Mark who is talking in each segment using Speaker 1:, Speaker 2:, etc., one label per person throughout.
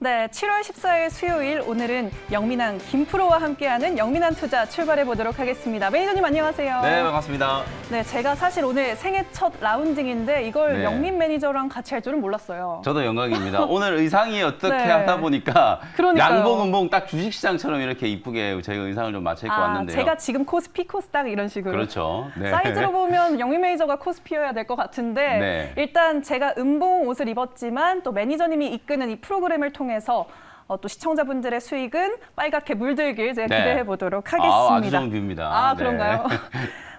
Speaker 1: 네, 7월 14일 수요일 오늘은 영민한 김프로와 함께하는 영민한 투자 출발해 보도록 하겠습니다. 매니저님 안녕하세요.
Speaker 2: 네, 반갑습니다.
Speaker 1: 네, 제가 사실 오늘 생애 첫 라운딩인데 이걸
Speaker 2: 네.
Speaker 1: 영민 매니저랑 같이 할 줄은 몰랐어요.
Speaker 2: 저도 영광입니다. 오늘 의상이 어떻게
Speaker 1: 네.
Speaker 2: 하다 보니까
Speaker 1: 그러니까요.
Speaker 2: 양복, 음복 딱 주식시장처럼 이렇게 이쁘게 저희가 의상을 좀 맞춰 입고 왔는데요.
Speaker 1: 제가 지금 코스피 코스닥 이런 식으로.
Speaker 2: 그렇죠. 네.
Speaker 1: 사이즈로 보면 영민 매니저가 코스피여야 될 것 같은데
Speaker 2: 네.
Speaker 1: 일단 제가 음봉 옷을 입었지만 또 매니저님이 이끄는 이 프로그램을 통해서 또 시청자분들의 수익은 빨갛게 물들길 제가
Speaker 2: 네.
Speaker 1: 기대해 보도록 하겠습니다.
Speaker 2: 아주 좋은 뷰입니다.
Speaker 1: 그런가요?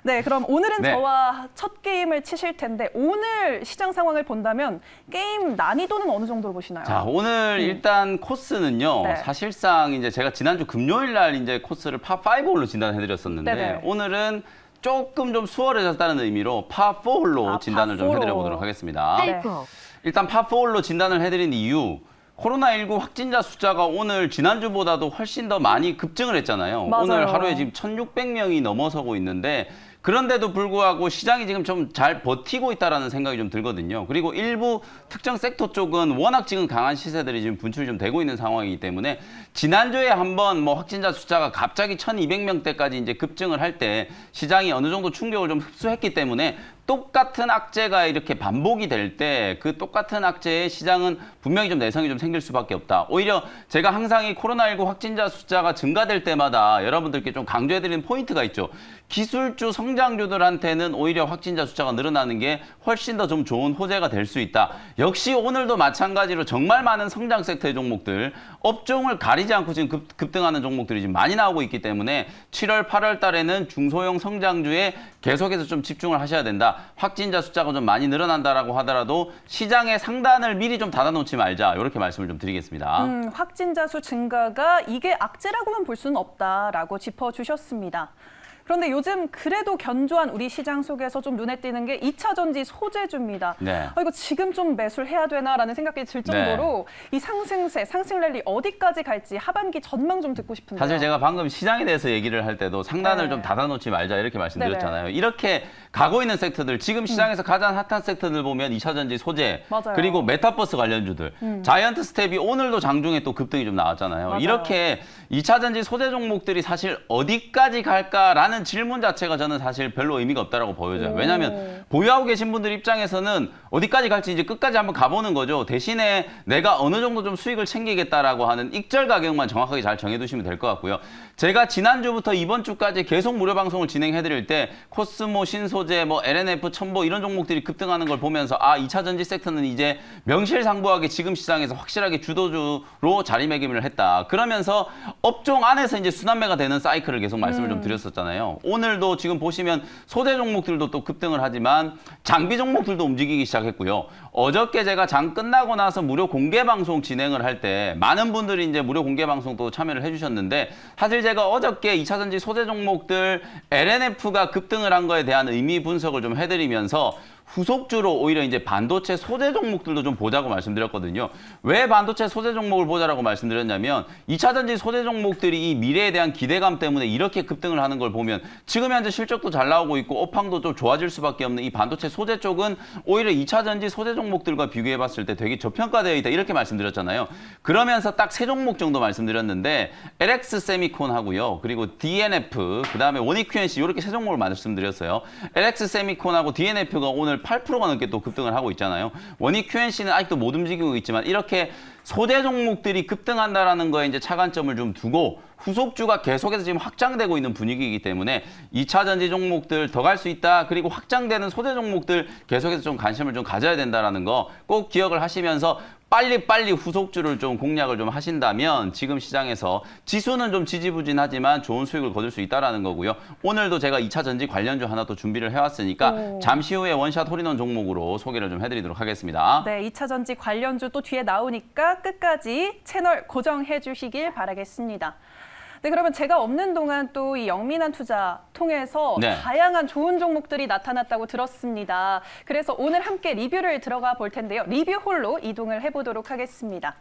Speaker 1: 네, 그럼 오늘은
Speaker 2: 네.
Speaker 1: 저와 첫 게임을 치실 텐데 오늘 시장 상황을 본다면 게임 난이도는 어느 정도로 보시나요?
Speaker 2: 자, 오늘 일단 코스는요.
Speaker 1: 네.
Speaker 2: 사실상 이제 제가 지난주 금요일 날 이제 코스를 파5홀로 진단해 드렸었는데
Speaker 1: 네네.
Speaker 2: 오늘은 조금 좀 수월해졌다는 의미로 파4홀로 진단을 좀
Speaker 1: 파4로.
Speaker 2: 해드려 보도록 하겠습니다.
Speaker 1: 네.
Speaker 2: 일단 파4홀로 진단을 해드린 이유, 코로나19 확진자 숫자가 오늘 지난주보다도 훨씬 더 많이 급증을 했잖아요.
Speaker 1: 맞아요.
Speaker 2: 오늘 하루에 지금 1,600명이 넘어서고 있는데 그런데도 불구하고 시장이 지금 좀 잘 버티고 있다라는 생각이 좀 들거든요. 그리고 일부 특정 섹터 쪽은 워낙 지금 강한 시세들이 지금 분출이 좀 되고 있는 상황이기 때문에 지난주에 한번 뭐 확진자 숫자가 갑자기 1,200명대까지 이제 급증을 할 때 시장이 어느 정도 충격을 좀 흡수했기 때문에 똑같은 악재가 이렇게 반복이 될 때 그 똑같은 악재에 시장은 분명히 좀 내성이 좀 생길 수밖에 없다. 오히려 제가 항상 이 코로나19 확진자 숫자가 증가될 때마다 여러분들께 좀 강조해드리는 포인트가 있죠. 기술주 성장주들한테는 오히려 확진자 숫자가 늘어나는 게 훨씬 더 좀 좋은 호재가 될 수 있다. 역시 오늘도 마찬가지로 정말 많은 성장 섹터의 종목들, 업종을 가리지 않고 지금 급등하는 종목들이 지금 많이 나오고 있기 때문에 7월, 8월 달에는 중소형 성장주에 계속해서 좀 집중을 하셔야 된다. 확진자 숫자가 좀 많이 늘어난다라고 하더라도 시장의 상단을 미리 좀 닫아놓지 말자. 이렇게 말씀을 좀 드리겠습니다.
Speaker 1: 확진자 수 증가가 이게 악재라고만 볼 수는 없다라고 짚어주셨습니다. 그런데 요즘 그래도 견조한 우리 시장 속에서 좀 눈에 띄는 게 2차 전지 소재주입니다.
Speaker 2: 네.
Speaker 1: 이거 지금 좀 매수를 해야 되나라는 생각이 들 정도로 이 상승세, 상승 랠리 어디까지 갈지 하반기 전망 좀 듣고 싶은데요.
Speaker 2: 사실 제가 방금 시장에 대해서 얘기를 할 때도 상단을
Speaker 1: 네.
Speaker 2: 좀 닫아놓지 말자 이렇게 말씀드렸잖아요. 이렇게 가고 있는 섹터들, 지금 시장에서 가장 핫한 섹터들 보면 2차 전지 소재,
Speaker 1: 맞아요.
Speaker 2: 그리고 메타버스 관련주들, 자이언트 스텝이 오늘도 장중에 또 급등이 좀 나왔잖아요.
Speaker 1: 맞아요.
Speaker 2: 이렇게 2차 전지 소재 종목들이 사실 어디까지 갈까라는 질문 자체가 저는 사실 별로 의미가 없다라고 보여져요. 왜냐하면 보유하고 계신 분들 입장에서는 어디까지 갈지 이제 끝까지 한번 가보는 거죠. 대신에 내가 어느 정도 좀 수익을 챙기겠다라고 하는 익절 가격만 정확하게 잘 정해두시면 될 것 같고요. 제가 지난주부터 이번 주까지 계속 무료 방송을 진행해드릴 때 코스모, 신소재, 뭐 LNF, 첨보 이런 종목들이 급등하는 걸 보면서 2차 전지 섹터는 이제 명실상부하게 지금 시장에서 확실하게 주도주로 자리매김을 했다. 그러면서 업종 안에서 이제 순환매가 되는 사이클을 계속 말씀을 좀 드렸었잖아요. 오늘도 지금 보시면 소재 종목들도 또 급등을 하지만 장비 종목들도 움직이기 시작했고요. 어저께 제가 장 끝나고 나서 무료 공개 방송 진행을 할 때 많은 분들이 이제 무료 공개 방송도 참여를 해주셨는데 사실 제가 어저께 2차 전지 소재 종목들 LNF가 급등을 한 거에 대한 의미 분석을 좀 해드리면서 후속주로 오히려 이제 반도체 소재 종목들도 좀 보자고 말씀드렸거든요. 왜 반도체 소재 종목을 보자라고 말씀드렸냐면 2차 전지 소재 종목들이 이 미래에 대한 기대감 때문에 이렇게 급등을 하는 걸 보면 지금 현재 실적도 잘 나오고 있고 업황도 좀 좋아질 수밖에 없는 이 반도체 소재 쪽은 오히려 2차 전지 소재 종목들과 비교해 봤을 때 되게 저평가되어 있다 이렇게 말씀드렸잖아요. 그러면서 딱 세 종목 정도 말씀드렸는데 LX 세미콘 하고요. 그리고 DNF, 그다음에 원익 QNC 이렇게 세 종목을 말씀드렸어요. LX 세미콘하고 DNF가 오늘 8%가 넘게 또 급등을 하고 있잖아요. 원익 QNC는 아직도 못 움직이고 있지만 이렇게 소재 종목들이 급등한다라는 거에 이제 차관점을 좀 두고 후속주가 계속해서 지금 확장되고 있는 분위기이기 때문에 2차 전지 종목들 더 갈 수 있다. 그리고 확장되는 소재 종목들 계속해서 좀 관심을 좀 가져야 된다라는 거 꼭 기억을 하시면서 빨리 후속주를 좀 공략을 좀 하신다면 지금 시장에서 지수는 좀 지지부진하지만 좋은 수익을 거둘 수 있다라는 거고요. 오늘도 제가 2차 전지 관련주 하나 또 준비를 해왔으니까 잠시 후에 원샷 홀인원 종목으로 소개를 좀 해드리도록 하겠습니다.
Speaker 1: 네, 2차 전지 관련주 또 뒤에 나오니까 끝까지 채널 고정해 주시길 바라겠습니다. 네, 그러면 제가 없는 동안 또 이 영민한 투자 통해서 다양한 좋은 종목들이 나타났다고 들었습니다. 그래서 오늘 함께 리뷰를 들어가 볼 텐데요. 리뷰홀로 이동을 해보도록 하겠습니다.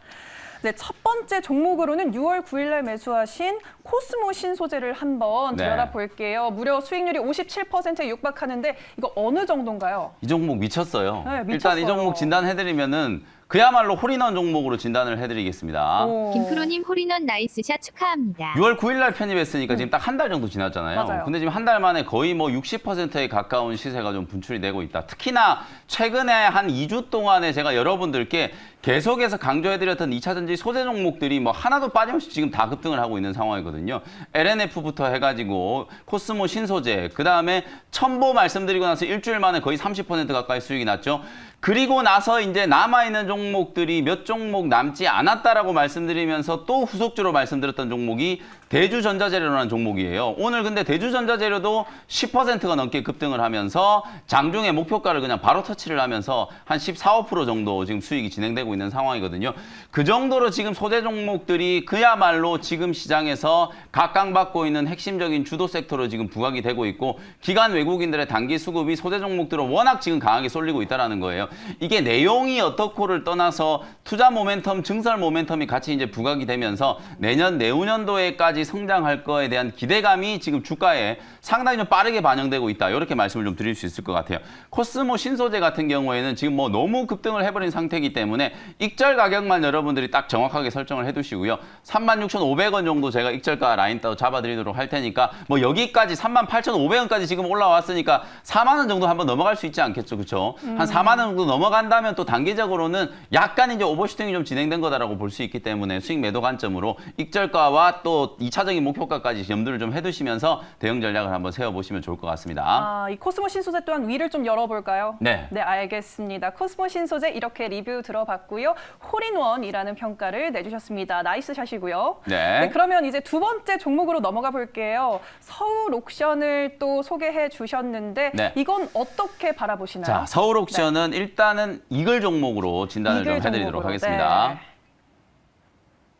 Speaker 1: 네, 첫 번째 종목으로는 6월 9일 날 매수하신 코스모 신소재를 한번 들여다볼게요. 무려 수익률이 57%에 육박하는데 이거 어느 정도인가요?
Speaker 2: 이 종목 미쳤어요.
Speaker 1: 네, 미쳤어요.
Speaker 2: 일단 이 종목 진단해드리면은 그야말로 홀인원 종목으로 진단을 해드리겠습니다.
Speaker 3: 김프로님 홀인원 나이스샷 축하합니다.
Speaker 2: 6월 9일 날 편입했으니까 지금 딱 한 달 정도 지났잖아요.
Speaker 1: 맞아요.
Speaker 2: 근데 지금 한 달 만에 거의 뭐 60%에 가까운 시세가 좀 분출이 되고 있다. 특히나 최근에 한 2주 동안에 제가 여러분들께 계속해서 강조해드렸던 2차전지 소재 종목들이 뭐 하나도 빠짐없이 지금 다 급등을 하고 있는 상황이거든요. LNF부터 해가지고 코스모 신소재, 그 다음에 첨보 말씀드리고 나서 일주일 만에 거의 30% 가까이 수익이 났죠. 그리고 나서 이제 남아있는 종목들이 몇 종목 남지 않았다라고 말씀드리면서 또 후속주로 말씀드렸던 종목이 대주전자재료라는 종목이에요. 오늘 근데 대주전자재료도 10%가 넘게 급등을 하면서 장중에 목표가를 그냥 바로 터치를 하면서 한 14, 5% 정도 지금 수익이 진행되고 있는 상황이거든요. 그 정도로 지금 소재 종목들이 그야말로 지금 시장에서 각광받고 있는 핵심적인 주도 섹터로 지금 부각이 되고 있고 기관 외국인들의 단기 수급이 소재 종목들은 워낙 지금 강하게 쏠리고 있다는 거예요. 이게 내용이 어떻고를 떠나서 투자 모멘텀, 증설 모멘텀이 같이 이제 부각이 되면서 내년, 내후년도에까지 성장할 거에 대한 기대감이 지금 주가에 상당히 좀 빠르게 반영되고 있다. 이렇게 말씀을 좀 드릴 수 있을 것 같아요. 코스모 신소재 같은 경우에는 지금 뭐 너무 급등을 해버린 상태이기 때문에 익절 가격만 여러분들이 딱 정확하게 설정을 해두시고요. 36,500원 정도 제가 익절가 라인 따로 잡아드리도록 할 테니까 뭐 여기까지 38,500원까지 지금 올라왔으니까 4만 원 정도 한번 넘어갈 수 있지 않겠죠, 그렇죠? 한 4만 원 정도 넘어간다면 또 단기적으로는 약간 이제 오버슈팅이 좀 진행된 거다라고 볼 수 있기 때문에 수익 매도 관점으로 익절가와 또 2차적인 목표가까지 염두를 좀 해두시면서 대응 전략을 한번 세워보시면 좋을 것 같습니다.
Speaker 1: 이 코스모 신소재 또한 위를 좀 열어볼까요?
Speaker 2: 네.
Speaker 1: 네, 알겠습니다. 코스모 신소재 이렇게 리뷰 들어봤고요. 홀인원이라는 평가를 내주셨습니다. 나이스 샷이고요.
Speaker 2: 네.
Speaker 1: 그러면 이제 두 번째 종목으로 넘어가 볼게요. 서울 옥션을 또 소개해 주셨는데
Speaker 2: 네.
Speaker 1: 이건 어떻게 바라보시나요?
Speaker 2: 자, 서울 옥션은 일단은 이글 종목으로 진단을
Speaker 1: 이글
Speaker 2: 좀 해드리도록
Speaker 1: 종목으로.
Speaker 2: 하겠습니다.
Speaker 1: 네.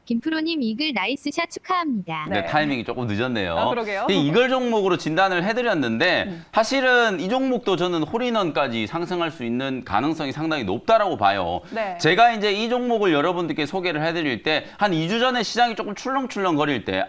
Speaker 3: 김프로님 이글 나이스샷 축하합니다.
Speaker 2: 네,
Speaker 1: 네.
Speaker 2: 타이밍이 조금 늦었네요.
Speaker 1: 그러게요.
Speaker 2: 근데 이걸 종목으로 진단을 해드렸는데 사실은 이 종목도 저는 홀인원까지 상승할 수 있는 가능성이 상당히 높다라고 봐요.
Speaker 1: 네.
Speaker 2: 제가 이제 이 종목을 여러분들께 소개를 해드릴 때 한 2주 전에 시장이 조금 출렁출렁 거릴 때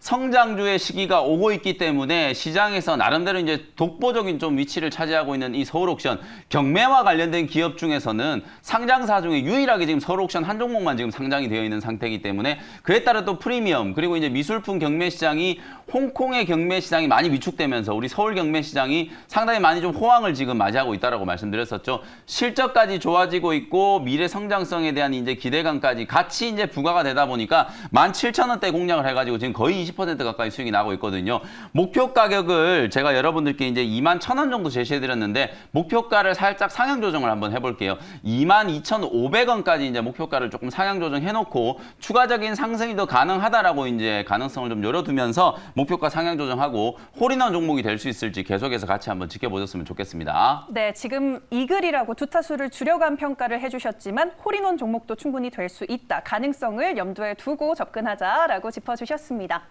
Speaker 2: 성장주의 시기가 오고 있기 때문에 시장에서 나름대로 이제 독보적인 좀 위치를 차지하고 있는 이 서울옥션 경매와 관련된 기업 중에서는 상장사 중에 유일하게 지금 서울옥션 한 종목만 지금 상장이 되어 있는 상태이기 때문에 그에 따라 또 프리미엄 그리고 이제 미술품 경매 시장이 홍콩의 경매 시장이 많이 위축되면서 우리 서울 경매 시장이 상당히 많이 좀 호황을 지금 맞이하고 있다라고 말씀드렸었죠. 실적까지 좋아지고 있고 미래 성장성에 대한 이제 기대감까지 같이 이제 부과가 되다 보니까 17,000원대 공략을 해가지고 지금 거의 20% 가까이 수익이 나고 있거든요. 목표 가격을 제가 여러분들께 이제 21,000원 정도 제시해드렸는데 목표가를 살짝 상향 조정을 한번 해볼게요. 22,500원까지 이제 목표가를 조금 상향 조정해놓고 추가적인 상승이 더 가능하다라고 이제 가능성을 좀 열어두면서 목표가 상향 조정하고 홀인원 종목이 될 수 있을지 계속해서 같이 한번 지켜보셨으면 좋겠습니다.
Speaker 1: 네, 지금 이글이라고 두 타수를 줄여간 평가를 해주셨지만 홀인원 종목도 충분히 될 수 있다. 가능성을 염두에 두고 접근하자라고 짚어주셨습니다.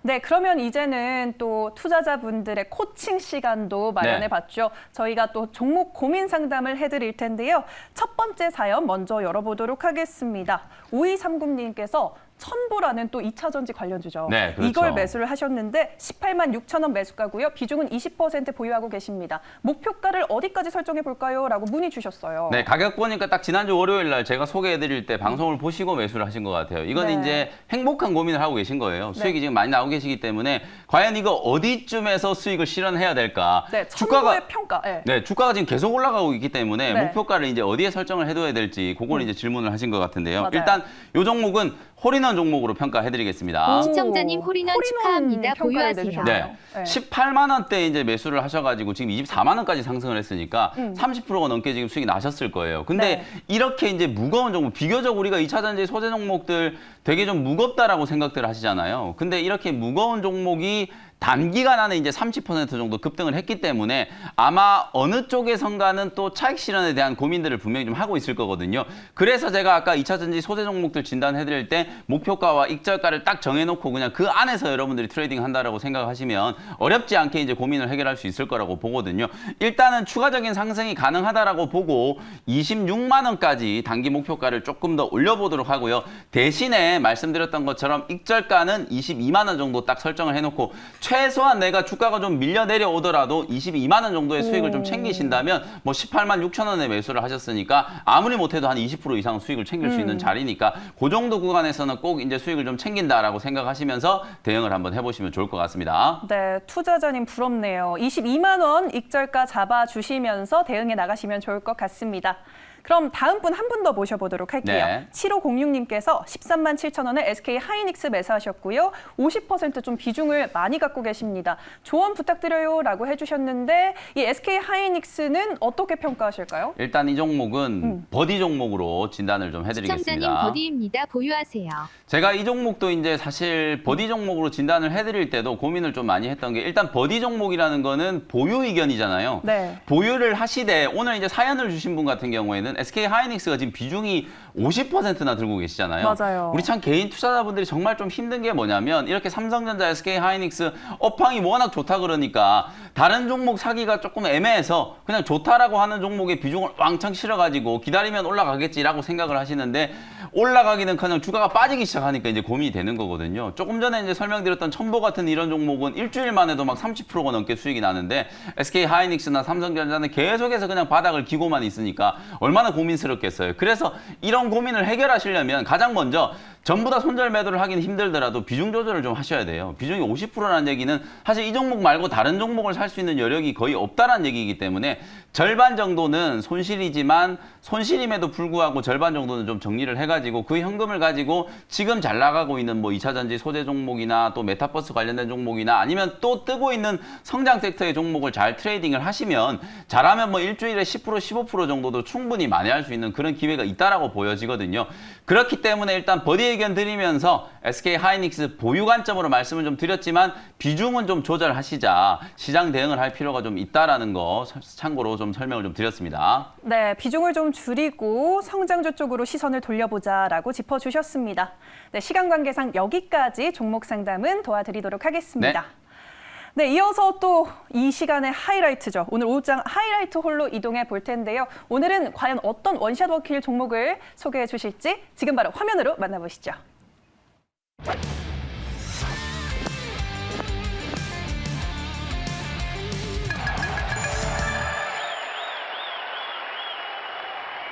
Speaker 1: 네, 그러면 이제는 또 투자자분들의 코칭 시간도 마련해봤죠. 저희가 또 종목 고민 상담을 해드릴 텐데요. 첫 번째 사연 먼저 열어보도록 하겠습니다. 5230님께서 첨보라는 또 2차전지 관련주죠.
Speaker 2: 네, 그렇죠.
Speaker 1: 이걸 매수를 하셨는데 18만 6천 원 매수가고요. 비중은 20% 보유하고 계십니다. 목표가를 어디까지 설정해 볼까요? 라고 문의 주셨어요.
Speaker 2: 네, 가격 보니까 딱 지난주 월요일 날 제가 소개해드릴 때 방송을 보시고 매수를 하신 것 같아요. 이건
Speaker 1: 네.
Speaker 2: 이제 행복한 고민을 하고 계신 거예요. 수익이 지금 많이 나오고 계시기 때문에 과연 이거 어디쯤에서 수익을 실현해야 될까?
Speaker 1: 네, 첨보의 평가.
Speaker 2: 네, 주가가 지금 계속 올라가고 있기 때문에
Speaker 1: 네.
Speaker 2: 목표가를 이제 어디에 설정을 해둬야 될지 그걸 이제 질문을 하신 것 같은데요.
Speaker 1: 맞아요.
Speaker 2: 일단 이 종목은 홀인원 종목으로 평가해드리겠습니다.
Speaker 3: 시청자님 홀인원 축하합니다.
Speaker 1: 평가를
Speaker 3: 보유하세요.
Speaker 1: 내주셨네요.
Speaker 2: 네. 18만 원대 이제 매수를 하셔가지고 지금 24만 원까지 상승을 했으니까 30%가 넘게 지금 수익이 나셨을 거예요. 근데
Speaker 1: 네.
Speaker 2: 이렇게 이제 무거운 종목, 비교적 우리가 2차전지 소재 종목들 되게 좀 무겁다라고 생각들 하시잖아요. 근데 이렇게 무거운 종목이 단기간 안에 이제 30% 정도 급등을 했기 때문에 아마 어느 쪽에선가는 또 차익 실현에 대한 고민들을 분명히 좀 하고 있을 거거든요. 그래서 제가 아까 2차전지 소재 종목들 진단해드릴 때 목표가와 익절가를 딱 정해놓고 그냥 그 안에서 여러분들이 트레이딩 한다라고 생각하시면 어렵지 않게 이제 고민을 해결할 수 있을 거라고 보거든요. 일단은 추가적인 상승이 가능하다라고 보고 26만 원까지 단기 목표가를 조금 더 올려보도록 하고요. 대신에 말씀드렸던 것처럼 익절가는 22만 원 정도 딱 설정을 해놓고 최소한 내가 주가가 좀 밀려 내려오더라도 22만 원 정도의 수익을 좀 챙기신다면 뭐 18만 6천 원에 매수를 하셨으니까 아무리 못해도 한 20% 이상 수익을 챙길 수 있는 자리니까 그 정도 구간에서는 꼭 이제 수익을 좀 챙긴다라고 생각하시면서 대응을 한번 해보시면 좋을 것 같습니다.
Speaker 1: 네, 투자자님 부럽네요. 22만 원 익절가 잡아주시면서 대응해 나가시면 좋을 것 같습니다. 그럼 다음 분 한 분 더 모셔보도록 할게요.
Speaker 2: 네.
Speaker 1: 7506님께서 13만 7천 원에 SK 하이닉스 매수하셨고요. 50%좀 비중을 많이 갖고 계십니다. 조언 부탁드려요라고 해주셨는데 이 SK 하이닉스는 어떻게 평가하실까요?
Speaker 2: 일단 이 종목은 버디 종목으로 진단을 좀
Speaker 3: 시청자님
Speaker 2: 해드리겠습니다.
Speaker 3: 버디입니다. 보유하세요.
Speaker 2: 제가 이 종목도 이제 사실 버디 종목으로 진단을 해드릴 때도 고민을 좀 많이 했던 게 일단 버디 종목이라는 거는 보유 의견이잖아요.
Speaker 1: 네.
Speaker 2: 보유를 하시되 오늘 이제 사연을 주신 분 같은 경우에는 SK 하이닉스가 지금 비중이 50%나 들고 계시잖아요.
Speaker 1: 맞아요.
Speaker 2: 우리 참 개인 투자자분들이 정말 좀 힘든 게 뭐냐면 이렇게 삼성전자, SK 하이닉스 업황이 워낙 좋다 그러니까 다른 종목 사기가 조금 애매해서 그냥 좋다라고 하는 종목에 비중을 왕창 실어가지고 기다리면 올라가겠지라고 생각을 하시는데 올라가기는커녕 주가가 빠지기 시작하니까 이제 고민이 되는 거거든요. 조금 전에 이제 설명드렸던 첨보 같은 이런 종목은 일주일 만에도 막 30%가 넘게 수익이 나는데 SK 하이닉스나 삼성전자는 계속해서 그냥 바닥을 기고만 있으니까 얼마나 고민스럽겠어요. 그래서 이런 고민을 해결하시려면 가장 먼저 전부 다 손절 매도를 하기는 힘들더라도 비중 조절을 좀 하셔야 돼요. 비중이 50%라는 얘기는 사실 이 종목 말고 다른 종목을 살 수 있는 여력이 거의 없다는 얘기이기 때문에 절반 정도는 손실이지만 손실임에도 불구하고 절반 정도는 좀 정리를 해가지고 그 현금을 가지고 지금 잘 나가고 있는 뭐 2차전지 소재 종목이나 또 메타버스 관련된 종목이나 아니면 또 뜨고 있는 성장 섹터의 종목을 잘 트레이딩을 하시면 잘하면 뭐 일주일에 10% 15% 정도도 충분히 만회할 수 있는 그런 기회가 있다라고 보여지거든요. 그렇기 때문에 일단 버디 의견 드리면서 SK 하이닉스 보유 관점으로 말씀을 좀 드렸지만 비중은 좀 조절하시자 시장 대응을 할 필요가 좀 있다라는 거 참고로 좀 설명을 좀 드렸습니다.
Speaker 1: 네, 비중을 좀 줄이고 성장주 쪽으로 시선을 돌려보자라고 짚어주셨습니다. 네, 시간 관계상 여기까지 종목 상담은 도와드리도록 하겠습니다. 네, 이어서 또 이 시간의 하이라이트죠. 오늘 오후장 하이라이트 홀로 이동해 볼 텐데요. 오늘은 과연 어떤 원샷 워킬 종목을 소개해 주실지 지금 바로 화면으로 만나보시죠.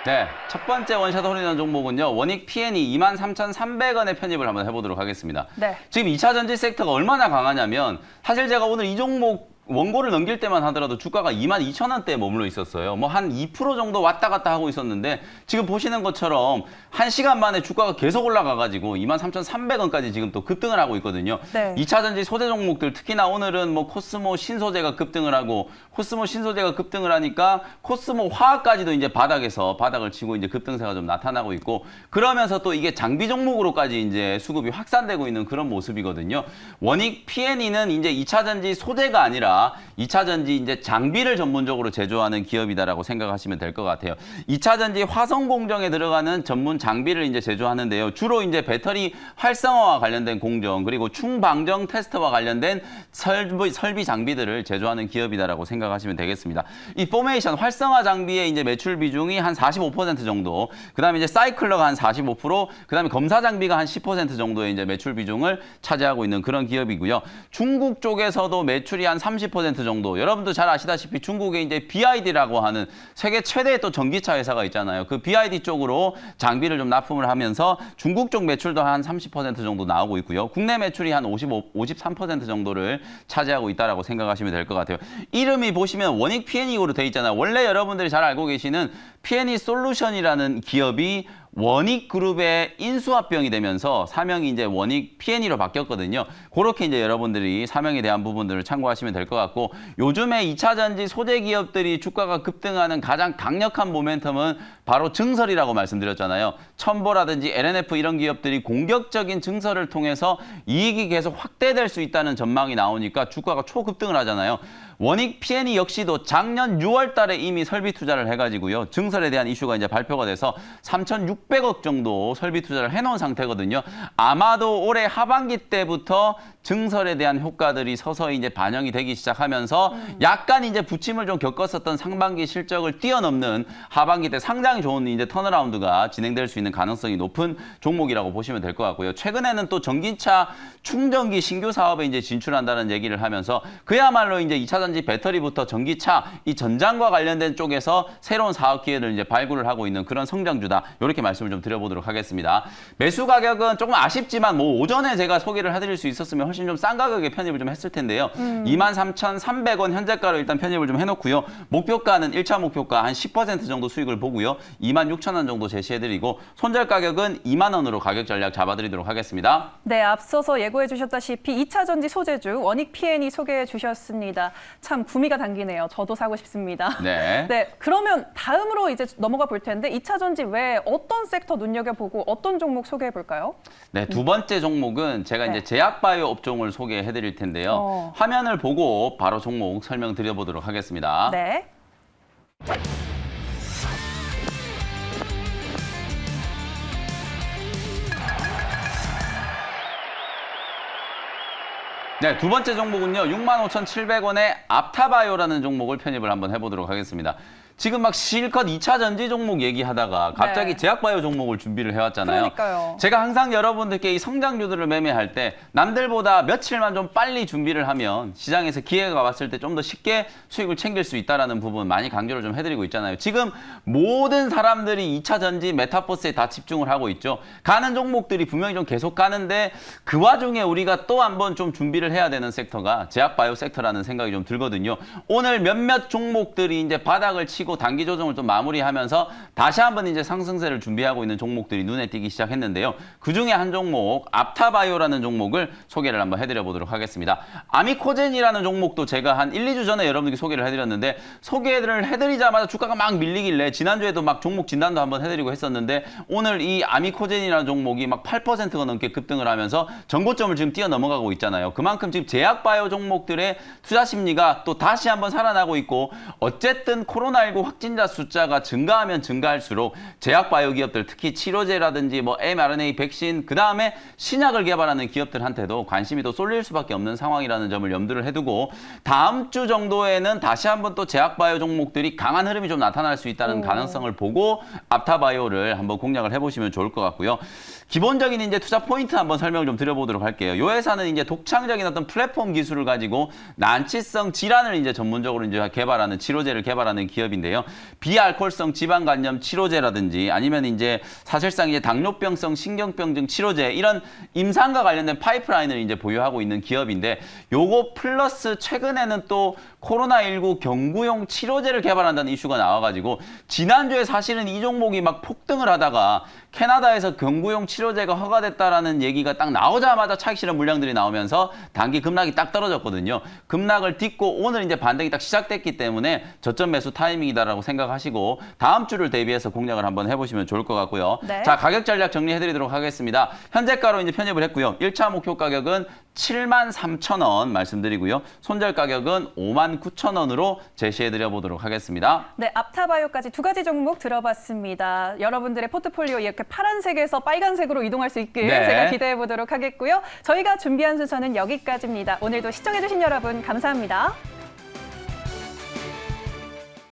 Speaker 2: 네, 첫 번째 원샷 홀인원 종목은요. 원익 P&E 23,300원에 편입을 한번 해보도록 하겠습니다.
Speaker 1: 네.
Speaker 2: 지금 2차 전지 섹터가 얼마나 강하냐면 사실 제가 오늘 이 종목 원고를 넘길 때만 하더라도 주가가 22,000원대에 머물러 있었어요. 뭐 한 2% 정도 왔다 갔다 하고 있었는데 지금 보시는 것처럼 1시간 만에 주가가 계속 올라가가지고 23,300원까지 지금 또 급등을 하고 있거든요.
Speaker 1: 네.
Speaker 2: 2차 전지 소재 종목들 특히나 오늘은 뭐 코스모 신소재가 급등을 하고 코스모 신소재가 급등을 하니까 코스모 화학까지도 이제 바닥을 치고 이제 급등세가 좀 나타나고 있고 그러면서 또 이게 장비 종목으로까지 이제 수급이 확산되고 있는 그런 모습이거든요. 원익 P&E는 이제 2차 전지 소재가 아니라 2차 전지 이제 장비를 전문적으로 제조하는 기업이다라고 생각하시면 될 것 같아요. 2차 전지 화성 공정에 들어가는 전문 장비를 이제 제조하는데요. 주로 이제 배터리 활성화와 관련된 공정 그리고 충방정 테스트와 관련된 설비 장비들을 제조하는 기업이다라고 생각하시면 되겠습니다. 이 포메이션 활성화 장비의 이제 매출 비중이 한 45% 정도, 그다음에 이제 사이클러가 한 45%, 그다음에 검사 장비가 한 10% 정도의 이제 매출 비중을 차지하고 있는 그런 기업이고요. 중국 쪽에서도 매출이 한 30% 정도. 여러분도 잘 아시다시피 중국에 이제 BYD라고 하는 세계 최대의 또 전기차 회사가 있잖아요. 그 BYD 쪽으로 장비를 좀 납품을 하면서 중국 쪽 매출도 한 30% 정도 나오고 있고요. 국내 매출이 한 53% 정도를 차지하고 있다라고 생각하시면 될 것 같아요. 이름이 보시면 원익 P&E로 돼 있잖아요. 원래 여러분들이 잘 알고 계시는 P&E 솔루션이라는 기업이 원익그룹의 인수합병이 되면서 사명이 이제 원익 P&E로 바뀌었거든요. 그렇게 이제 여러분들이 사명에 대한 부분들을 참고하시면 될 것 같고 요즘에 2차 전지 소재 기업들이 주가가 급등하는 가장 강력한 모멘텀은 바로 증설이라고 말씀드렸잖아요. 첨보라든지 LNF 이런 기업들이 공격적인 증설을 통해서 이익이 계속 확대될 수 있다는 전망이 나오니까 주가가 초급등을 하잖아요. 원익 P&E 역시도 작년 6월 달에 이미 설비 투자를 해가지고요. 증설에 대한 이슈가 이제 발표가 돼서 3,600억 정도 설비 투자를 해놓은 상태거든요. 아마도 올해 하반기 때부터 증설에 대한 효과들이 서서히 이제 반영이 되기 시작하면서 약간 이제 부침을 좀 겪었었던 상반기 실적을 뛰어넘는 하반기 때 상당히 좋은 이제 턴어라운드가 진행될 수 있는 가능성이 높은 종목이라고 보시면 될 것 같고요. 최근에는 또 전기차 충전기 신규 사업에 이제 진출한다는 얘기를 하면서 그야말로 이제 2차 전지 배터리부터 전기차 이 전장과 관련된 쪽에서 새로운 사업 기회를 이제 발굴을 하고 있는 그런 성장주다. 이렇게 말씀을 좀 드려보도록 하겠습니다. 매수 가격은 조금 아쉽지만 뭐 오전에 제가 소개를 해드릴 수 있었으면 훨씬 좀 싼 가격에 편입을 좀 했을 텐데요. 23,300원 현재가로 일단 편입을 좀 해놓고요. 목표가는 1차 목표가 한 10% 정도 수익을 보고요. 26,000원 정도 제시해드리고 손절 가격은 2만 원으로 가격 전략 잡아드리도록 하겠습니다.
Speaker 1: 네, 앞서서 예고해 주셨다시피 2차 전지 소재주 원익 P&E 소개해 주셨습니다. 참 구미가 당기네요. 저도 사고 싶습니다.
Speaker 2: 네.
Speaker 1: 네, 그러면 다음으로 이제 넘어가 볼 텐데 2차 전지 외에 어떤 섹터 눈여겨보고 어떤 종목 소개해 볼까요?
Speaker 2: 네, 두 번째 종목은 제가 이제 제약바이오 업종을 소개해 드릴 텐데요. 화면을 보고 바로 종목 설명드려보도록 하겠습니다.
Speaker 1: 네.
Speaker 2: 네, 두 번째 종목은요. 65,700원의 앞타바이오라는 종목을 편입을 한번 해보도록 하겠습니다. 지금 막 실컷 2차 전지 종목 얘기하다가 갑자기
Speaker 1: 네.
Speaker 2: 제약바이오 종목을 준비를 해왔잖아요.
Speaker 1: 그러니까요.
Speaker 2: 제가 항상 여러분들께 이 성장주들을 매매할 때 남들보다 며칠만 좀 빨리 준비를 하면 시장에서 기회가 왔을 때 좀 더 쉽게 수익을 챙길 수 있다는 부분 많이 강조를 좀 해드리고 있잖아요. 지금 모든 사람들이 2차 전지 메타버스에 다 집중을 하고 있죠. 가는 종목들이 분명히 좀 계속 가는데 그 와중에 우리가 또 한번 좀 준비를 해야 되는 섹터가 제약바이오 섹터라는 생각이 좀 들거든요. 오늘 몇몇 종목들이 이제 바닥을 치고 단기 조정을 좀 마무리하면서 다시 한번 이제 상승세를 준비하고 있는 종목들이 눈에 띄기 시작했는데요. 그 중에 한 종목 앞타바이오라는 종목을 소개를 한번 해드려 보도록 하겠습니다. 아미코젠이라는 종목도 제가 한 1, 2주 전에 여러분들께 소개를 해드렸는데 소개를 해드리자마자 주가가 막 밀리길래 지난주에도 막 종목 진단도 한번 해드리고 했었는데 오늘 이 아미코젠이라는 종목이 막 8%가 넘게 급등을 하면서 전고점을 지금 뛰어넘어가고 있잖아요. 그만큼 지금 제약바이오 종목들의 투자 심리가 또 다시 한번 살아나고 있고 어쨌든 코로나19 확진자 숫자가 증가하면 증가할수록 제약바이오 기업들 특히 치료제라든지 뭐 mRNA 백신 그다음에 신약을 개발하는 기업들한테도 관심이 더 쏠릴 수밖에 없는 상황이라는 점을 염두를 해두고 다음 주 정도에는 다시 한번 또 제약바이오 종목들이 강한 흐름이 좀 나타날 수 있다는 가능성을 보고 앞타바이오를 한번 공략을 해보시면 좋을 것 같고요. 기본적인 이제 투자 포인트 한번 설명을 좀 드려보도록 할게요. 이 회사는 이제 독창적인 어떤 플랫폼 기술을 가지고 난치성 질환을 이제 전문적으로 이제 개발하는 치료제를 개발하는 기업인데요. 비알코올성 지방간염 치료제라든지 아니면 이제 사실상 이제 당뇨병성 신경병증 치료제 이런 임상과 관련된 파이프라인을 이제 보유하고 있는 기업인데 요거 플러스 최근에는 또 코로나19 경구용 치료제를 개발한다는 이슈가 나와가지고 지난주에 사실은 이 종목이 막 폭등을 하다가 캐나다에서 경구용 치료제가 허가됐다라는 얘기가 딱 나오자마자 차익 실현 물량들이 나오면서 단기 급락이 딱 떨어졌거든요. 급락을 딛고 오늘 이제 반등이 딱 시작됐기 때문에 저점 매수 타이밍이다라고 생각하시고 다음 주를 대비해서 공략을 한번 해보시면 좋을 것 같고요.
Speaker 1: 네.
Speaker 2: 자, 가격 전략 정리해드리도록 하겠습니다. 현재가로 이제 편입을 했고요. 1차 목표 가격은 73,000원 말씀드리고요. 손절 가격은 59,000원으로 제시해드려 보도록 하겠습니다.
Speaker 1: 네, 앞타바이오까지 두 가지 종목 들어봤습니다. 여러분들의 포트폴리오 이렇게 파란색에서 빨간색으로 이동할 수 있길
Speaker 2: 네.
Speaker 1: 제가 기대해 보도록 하겠고요. 저희가 준비한 순서는 여기까지입니다. 오늘도 시청해주신 여러분 감사합니다.